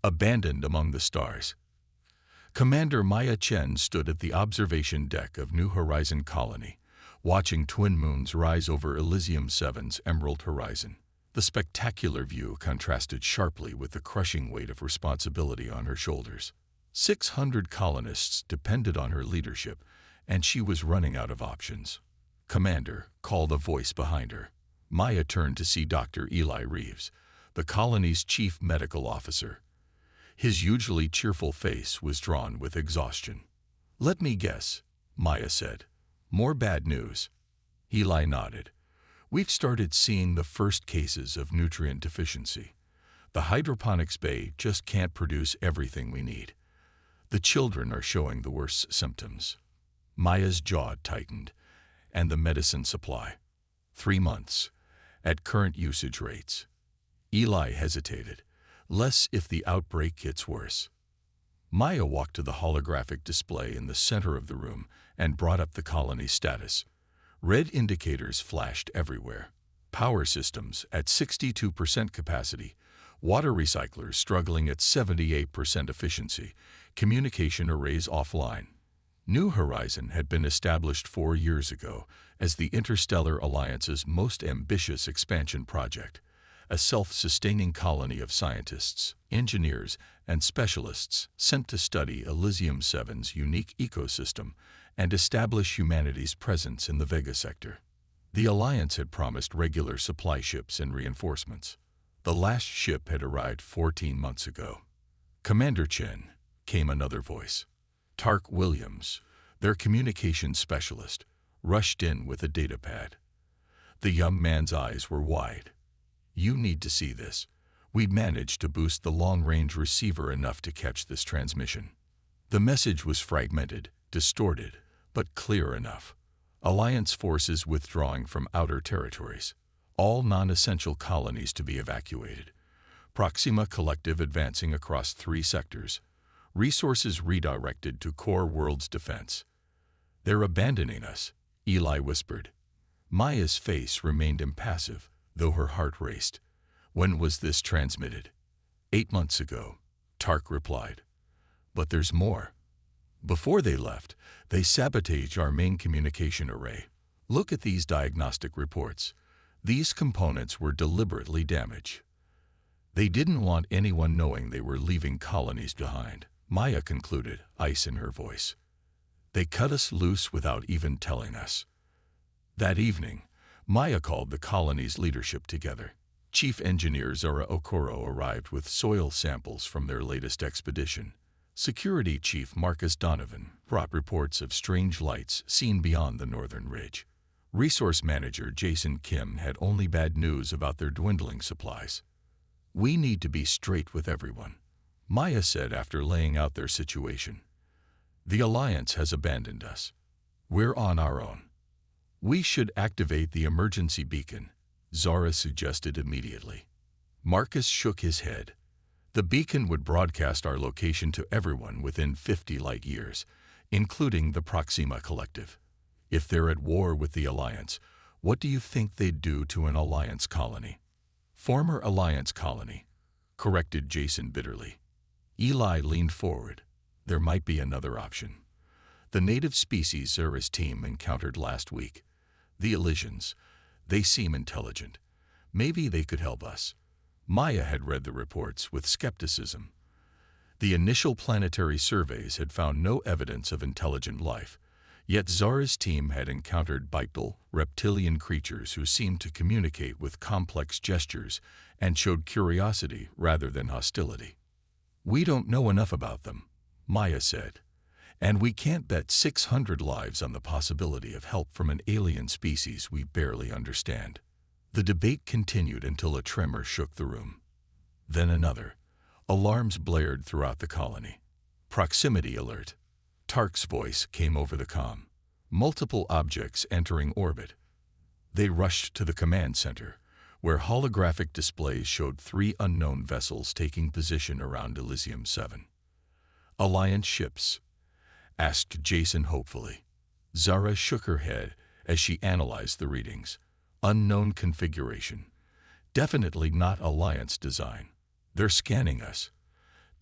Abandoned among the stars. Commander Maya Chen stood at the observation deck of New Horizon Colony, watching twin moons rise over Elysium 7's emerald horizon. The spectacular view contrasted sharply with the crushing weight of responsibility on her shoulders. 600 colonists depended on her leadership, and she was running out of options. "Commander," called a voice behind her. Maya turned to see Dr. Eli Reeves, the colony's chief medical officer. His usually cheerful face was drawn with exhaustion. "Let me guess," Maya said. "More bad news." Eli nodded. "We've started seeing the first cases of nutrient deficiency. The hydroponics bay just can't produce everything we need. The children are showing the worst symptoms." Maya's jaw tightened. "And the medicine supply?" 3 months, at current usage rates." Eli hesitated. "Less if the outbreak gets worse." Maya walked to the holographic display in the center of the room and brought up the colony's status. Red indicators flashed everywhere. Power systems at 62% capacity, water recyclers struggling at 78% efficiency, communication arrays offline. New Horizon had been established 4 years ago as the Interstellar Alliance's most ambitious expansion project, a self-sustaining colony of scientists, engineers, and specialists sent to study Elysium 7's unique ecosystem and establish humanity's presence in the Vega sector. The Alliance had promised regular supply ships and reinforcements. The last ship had arrived 14 months ago. "Commander Chen," came another voice. Tark Williams, their communications specialist, rushed in with a datapad. The young man's eyes were wide. "You need to see this. We managed to boost the long-range receiver enough to catch this transmission." The message was fragmented, distorted, but clear enough. Alliance forces withdrawing from outer territories. All non-essential colonies to be evacuated. Proxima Collective advancing across 3 sectors. Resources redirected to core world's defense. "They're abandoning us," Eli whispered. Maya's face remained impassive, though her heart raced. "When was this transmitted?" 8 months ago, Tark replied. "But there's more. Before they left, they sabotaged our main communication array. Look at these diagnostic reports. These components were deliberately damaged. They didn't want anyone knowing they were leaving colonies behind," Maya concluded, ice in her voice. "They cut us loose without even telling us." That evening, Maya called the colony's leadership together. Chief Engineer Zara Okoro arrived with soil samples from their latest expedition. Security Chief Marcus Donovan brought reports of strange lights seen beyond the northern ridge. Resource Manager Jason Kim had only bad news about their dwindling supplies. "We need to be straight with everyone," Maya said after laying out their situation. "The Alliance has abandoned us. We're on our own." "We should activate the emergency beacon," Zara suggested immediately. Marcus shook his head. "The beacon would broadcast our location to everyone within 50 light years, including the Proxima Collective. If they're at war with the Alliance, what do you think they'd do to an Alliance colony?" "Former Alliance colony," corrected Jason bitterly. Eli leaned forward. "There might be another option. The native species Zara's team encountered last week. The Elysians. They seem intelligent. Maybe they could help us." Maya had read the reports with skepticism. The initial planetary surveys had found no evidence of intelligent life, yet Zara's team had encountered bipedal, reptilian creatures who seemed to communicate with complex gestures and showed curiosity rather than hostility. "We don't know enough about them," Maya said, "and we can't bet 600 lives on the possibility of help from an alien species we barely understand." The debate continued until a tremor shook the room. Then another. Alarms blared throughout the colony. "Proximity alert." Tark's voice came over the comm. "Multiple objects entering orbit." They rushed to the command center, where holographic displays showed 3 unknown vessels taking position around Elysium 7. "Alliance ships?" asked Jason hopefully. Zara shook her head as she analyzed the readings. "Unknown configuration. Definitely not Alliance design. They're scanning us."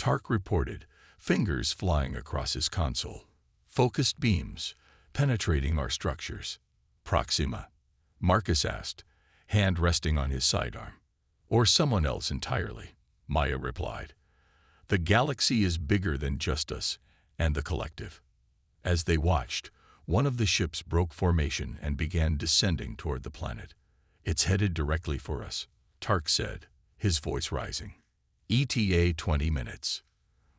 Tark reported, fingers flying across his console. Focused beams, penetrating our structures. Proxima, Marcus asked, hand resting on his sidearm. Or someone else entirely, Maya replied. The galaxy is bigger than just us and the collective. As they watched, one of the ships broke formation and began descending toward the planet. It's headed directly for us, Tark said, his voice rising. ETA 20 minutes.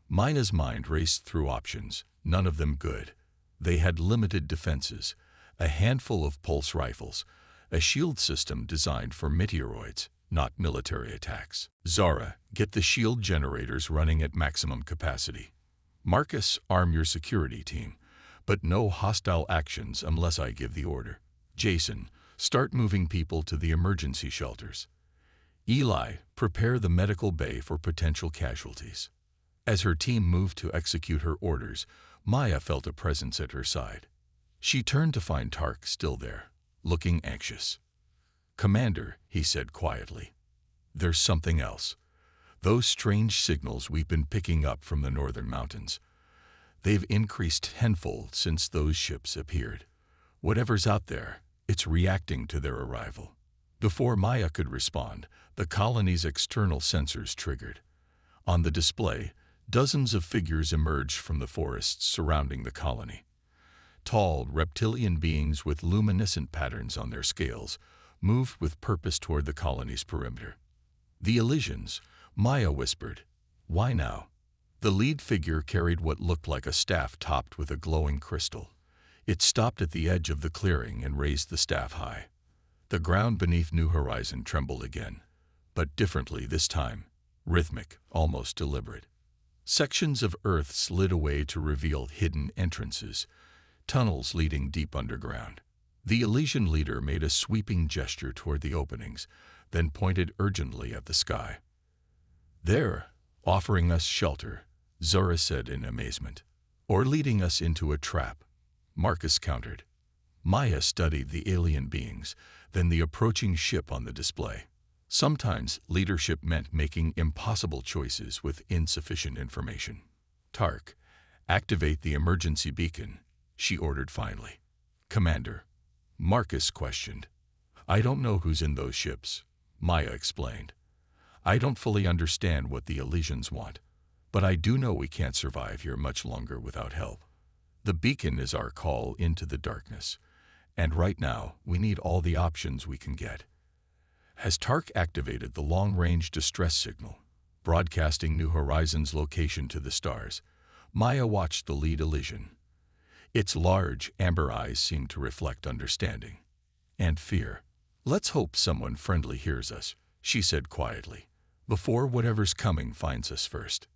Maya's mind raced through options, none of them good. They had limited defenses, a handful of pulse rifles, a shield system designed for meteoroids, not military attacks. Zara, get the shield generators running at maximum capacity. Marcus, arm your security team, but no hostile actions unless I give the order. Jason, start moving people to the emergency shelters. Eli, prepare the medical bay for potential casualties. As her team moved to execute her orders, Maya felt a presence at her side. She turned to find Tark still there, looking anxious. Commander, he said quietly, there's something else. Those strange signals we've been picking up from the northern mountains. They've increased tenfold since those ships appeared. Whatever's out there, it's reacting to their arrival. Before Maya could respond, the colony's external sensors triggered. On the display, dozens of figures emerged from the forests surrounding the colony. Tall, reptilian beings with luminescent patterns on their scales moved with purpose toward the colony's perimeter. The Elysians, Maya whispered. Why now? The lead figure carried what looked like a staff topped with a glowing crystal. It stopped at the edge of the clearing and raised the staff high. The ground beneath New Horizon trembled again, but differently this time, rhythmic, almost deliberate. Sections of Earth slid away to reveal hidden entrances, tunnels leading deep underground. The Elysian leader made a sweeping gesture toward the openings, then pointed urgently at the sky. There, offering us shelter, Zora said in amazement. Or leading us into a trap, Marcus countered. Maya studied the alien beings, then the approaching ship on the display. Sometimes leadership meant making impossible choices with insufficient information. Tark, activate the emergency beacon, she ordered finally. Commander, Marcus questioned. I don't know who's in those ships, Maya explained. I don't fully understand what the Elysians want, but I do know we can't survive here much longer without help. The beacon is our call into the darkness, and right now we need all the options we can get. As Tark activated the long-range distress signal, broadcasting New Horizon's location to the stars, Maya watched the lead Elysian. Its large, amber eyes seemed to reflect understanding and fear. Let's hope someone friendly hears us, she said quietly, before whatever's coming finds us first.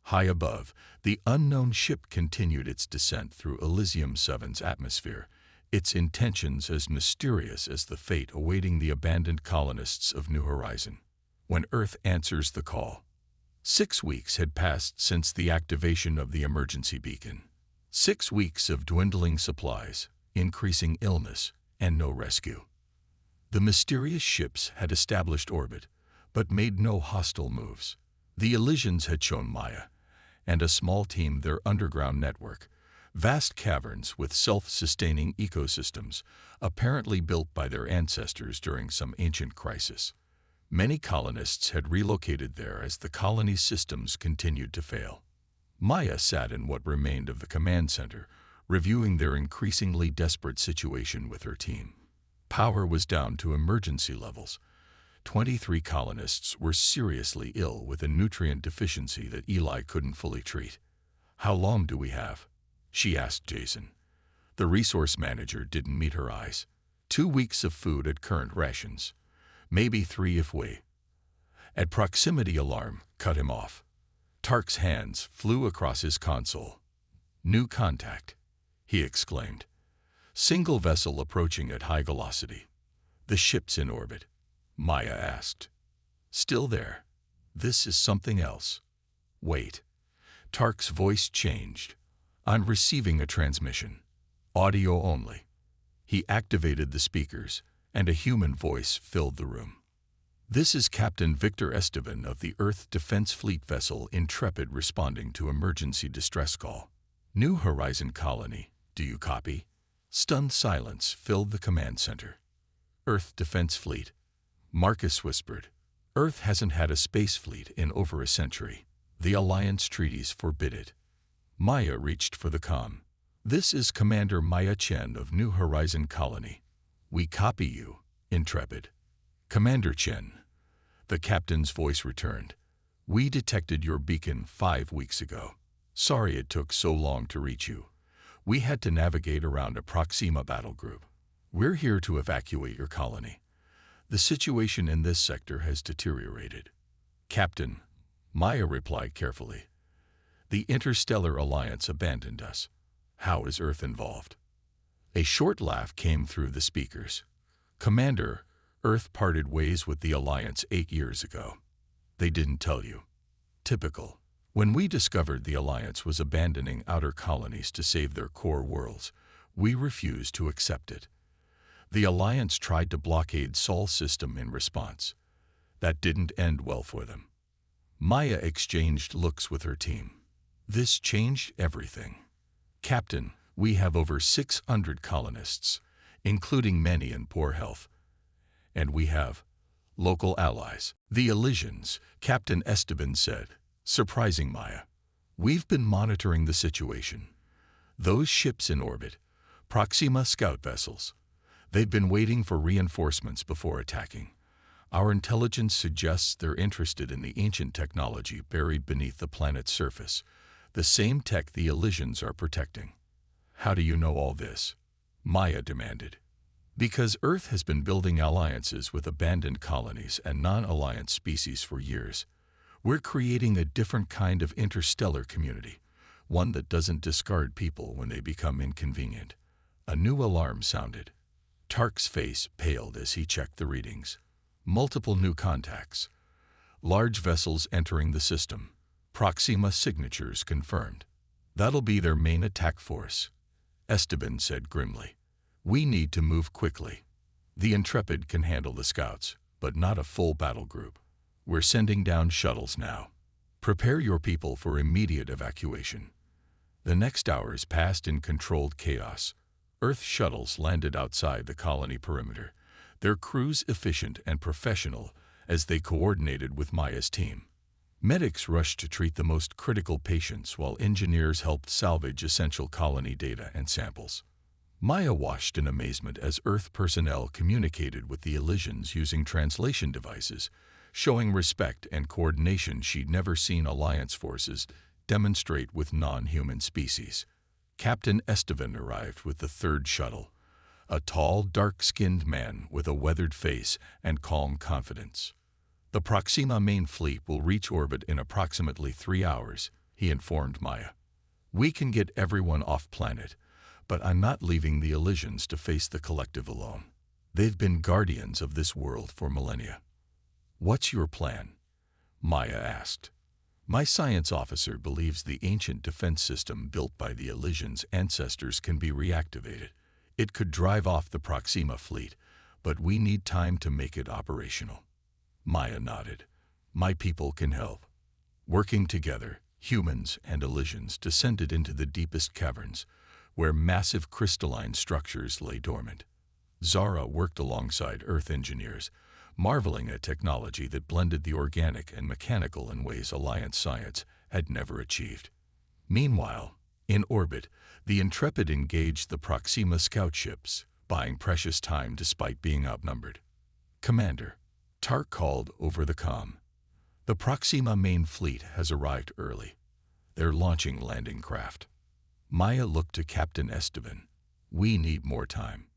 High above, the unknown ship continued its descent through Elysium 7's atmosphere, its intentions as mysterious as the fate awaiting the abandoned colonists of New Horizon. When Earth answers the call. 6 weeks had passed since the activation of the emergency beacon. 6 weeks of dwindling supplies, increasing illness, and no rescue. The mysterious ships had established orbit, but made no hostile moves. The Elysians had shown Maya and a small team their underground network, vast caverns with self-sustaining ecosystems, apparently built by their ancestors during some ancient crisis. Many colonists had relocated there as the colony's systems continued to fail. Maya sat in what remained of the command center, reviewing their increasingly desperate situation with her team. Power was down to emergency levels. 23 colonists were seriously ill with a nutrient deficiency that Eli couldn't fully treat. How long do we have? She asked Jason. The resource manager didn't meet her eyes. 2 weeks of food at current rations. Maybe 3 if we. At proximity alarm cut him off. Tark's hands flew across his console. New contact, he exclaimed. Single vessel approaching at high velocity. The ship's in orbit, Maya asked. Still there. This is something else. Wait. Tark's voice changed. I'm receiving a transmission. Audio only. He activated the speakers, and a human voice filled the room. This is Captain Victor Esteban of the Earth Defense Fleet vessel Intrepid responding to emergency distress call. New Horizon Colony, do you copy? Stunned silence filled the command center. Earth Defense Fleet. Marcus whispered. Earth hasn't had a space fleet in over a century. The Alliance treaties forbid it. Maya reached for the comm. This is Commander Maya Chen of New Horizon Colony. We copy you, Intrepid. Commander Chen. The captain's voice returned. We detected your beacon 5 weeks ago. Sorry it took so long to reach you. We had to navigate around a Proxima battle group. We're here to evacuate your colony. The situation in this sector has deteriorated. Captain, Maya replied carefully. The Interstellar Alliance abandoned us. How is Earth involved? A short laugh came through the speakers. Commander, Earth parted ways with the Alliance 8 years ago. They didn't tell you. Typical. When we discovered the Alliance was abandoning outer colonies to save their core worlds, we refused to accept it. The Alliance tried to blockade Sol's system in response. That didn't end well for them. Maya exchanged looks with her team. This changed everything. Captain, we have over 600 colonists, including many in poor health. And we have local allies. The Elysians, Captain Esteban said, surprising Maya. We've been monitoring the situation. Those ships in orbit, Proxima scout vessels, they've been waiting for reinforcements before attacking. Our intelligence suggests they're interested in the ancient technology buried beneath the planet's surface, the same tech the Elysians are protecting. How do you know all this? Maya demanded. Because Earth has been building alliances with abandoned colonies and non-alliance species for years, we're creating a different kind of interstellar community, one that doesn't discard people when they become inconvenient. A new alarm sounded. Tark's face paled as he checked the readings. Multiple new contacts. Large vessels entering the system. Proxima signatures confirmed. That'll be their main attack force, Esteban said grimly. We need to move quickly. The Intrepid can handle the scouts, but not a full battle group. We're sending down shuttles now. Prepare your people for immediate evacuation. The next hours passed in controlled chaos. Earth shuttles landed outside the colony perimeter, their crews efficient and professional as they coordinated with Maya's team. Medics rushed to treat the most critical patients while engineers helped salvage essential colony data and samples. Maya watched in amazement as Earth personnel communicated with the Elysians using translation devices, showing respect and coordination she'd never seen Alliance forces demonstrate with non-human species. Captain Esteban arrived with the third shuttle, a tall, dark-skinned man with a weathered face and calm confidence. The Proxima main fleet will reach orbit in approximately 3 hours, he informed Maya. We can get everyone off planet, but I'm not leaving the Elysians to face the collective alone. They've been guardians of this world for millennia. What's your plan? Maya asked. My science officer believes the ancient defense system built by the Elysians' ancestors can be reactivated. It could drive off the Proxima fleet, but we need time to make it operational. Maya nodded. My people can help. Working together, humans and Elysians descended into the deepest caverns, where massive crystalline structures lay dormant. Zara worked alongside Earth engineers, marveling at technology that blended the organic and mechanical in ways Alliance science had never achieved. Meanwhile, in orbit, the Intrepid engaged the Proxima scout ships, buying precious time despite being outnumbered. Commander, Tark called over the comm. The Proxima main fleet has arrived early. They're launching landing craft. Maya looked to Captain Esteban. We need more time.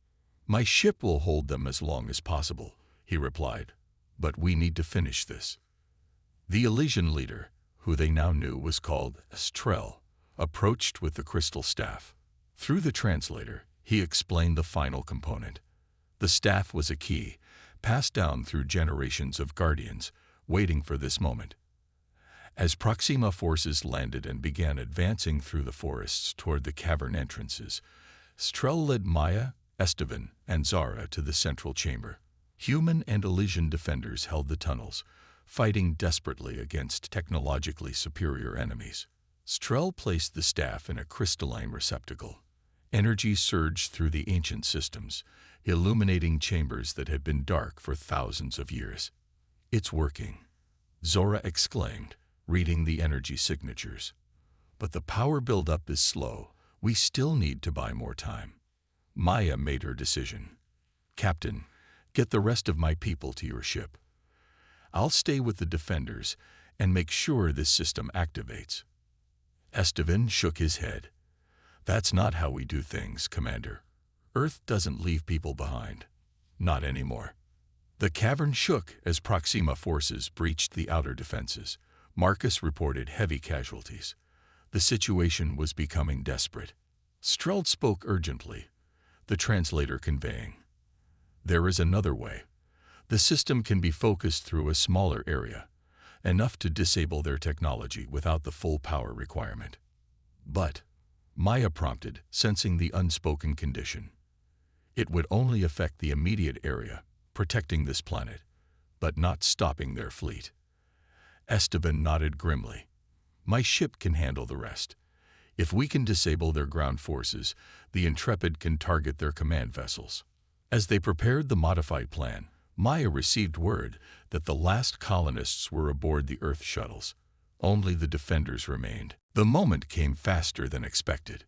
My ship will hold them as long as possible, he replied, but we need to finish this. The Elysian leader, who they now knew was called Estrel, approached with the crystal staff. Through the translator, he explained the final component. The staff was a key, passed down through generations of guardians, waiting for this moment. As Proxima forces landed and began advancing through the forests toward the cavern entrances, Estrel led Maya, Esteban, and Zara to the central chamber. Human and Elysian defenders held the tunnels, fighting desperately against technologically superior enemies. Strel placed the staff in a crystalline receptacle. Energy surged through the ancient systems, illuminating chambers that had been dark for thousands of years. "It's working," Zora exclaimed, reading the energy signatures. "But the power buildup is slow. We still need to buy more time." Maya made her decision. "Captain, get the rest of my people to your ship. I'll stay with the defenders and make sure this system activates." Esteban shook his head. "That's not how we do things, Commander. Earth doesn't leave people behind. Not anymore." The cavern shook as Proxima forces breached the outer defenses. Marcus reported heavy casualties. The situation was becoming desperate. Streld spoke urgently, the translator conveying, "There is another way. The system can be focused through a smaller area, enough to disable their technology without the full power requirement." "But," Maya prompted, sensing the unspoken condition, "it would only affect the immediate area, protecting this planet, but not stopping their fleet." Esteban nodded grimly. "My ship can handle the rest. If we can disable their ground forces, the Intrepid can target their command vessels." As they prepared the modified plan, Maya received word that the last colonists were aboard the Earth shuttles. Only the defenders remained. The moment came faster than expected.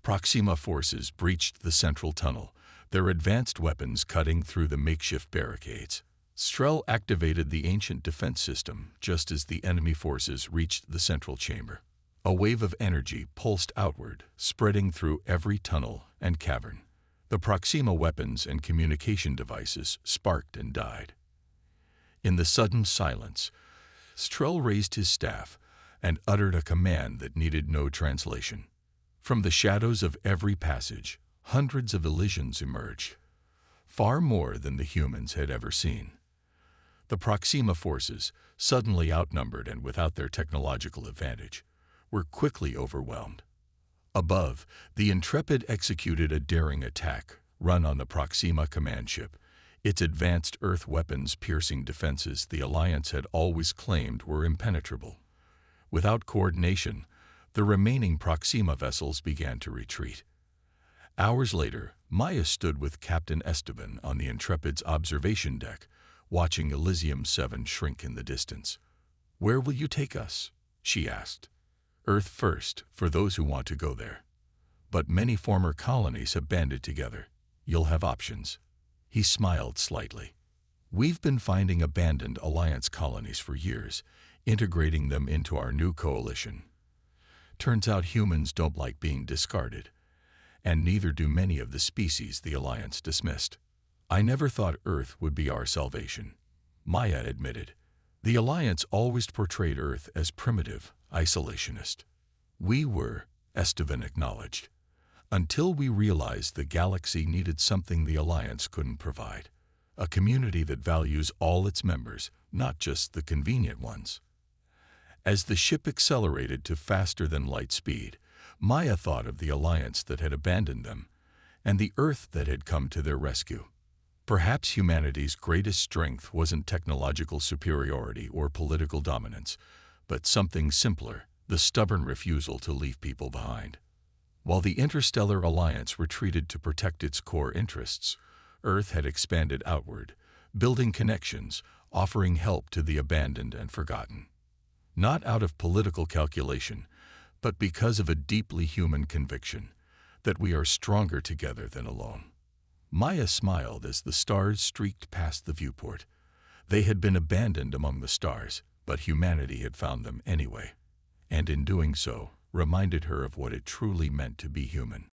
Proxima forces breached the central tunnel, their advanced weapons cutting through the makeshift barricades. Strel activated the ancient defense system just as the enemy forces reached the central chamber. A wave of energy pulsed outward, spreading through every tunnel and cavern. The Proxima weapons and communication devices sparked and died. In the sudden silence, Strel raised his staff and uttered a command that needed no translation. From the shadows of every passage, hundreds of Elysians emerged, far more than the humans had ever seen. The Proxima forces, suddenly outnumbered and without their technological advantage, were quickly overwhelmed. Above, the Intrepid executed a daring attack run on the Proxima command ship, its advanced Earth weapons piercing defenses the Alliance had always claimed were impenetrable. Without coordination, the remaining Proxima vessels began to retreat. Hours later, Maya stood with Captain Esteban on the Intrepid's observation deck, watching Elysium 7 shrink in the distance. "Where will you take us?" she asked. "Earth first, for those who want to go there. But many former colonies have banded together. You'll have options." He smiled slightly. "We've been finding abandoned Alliance colonies for years, integrating them into our new coalition. Turns out humans don't like being discarded, and neither do many of the species the Alliance dismissed. I never thought Earth would be our salvation," Maya admitted. "The Alliance always portrayed Earth as primitive, isolationist. We were," Esteban acknowledged, "until we realized the galaxy needed something the Alliance couldn't provide. A community that values all its members, not just the convenient ones." As the ship accelerated to faster-than-light speed, Maya thought of the Alliance that had abandoned them, and the Earth that had come to their rescue. Perhaps humanity's greatest strength wasn't technological superiority or political dominance, but something simpler, the stubborn refusal to leave people behind. While the Interstellar Alliance retreated to protect its core interests, Earth had expanded outward, building connections, offering help to the abandoned and forgotten. Not out of political calculation, but because of a deeply human conviction that we are stronger together than alone. Maya smiled as the stars streaked past the viewport. They had been abandoned among the stars, but humanity had found them anyway, and in doing so, reminded her of what it truly meant to be human.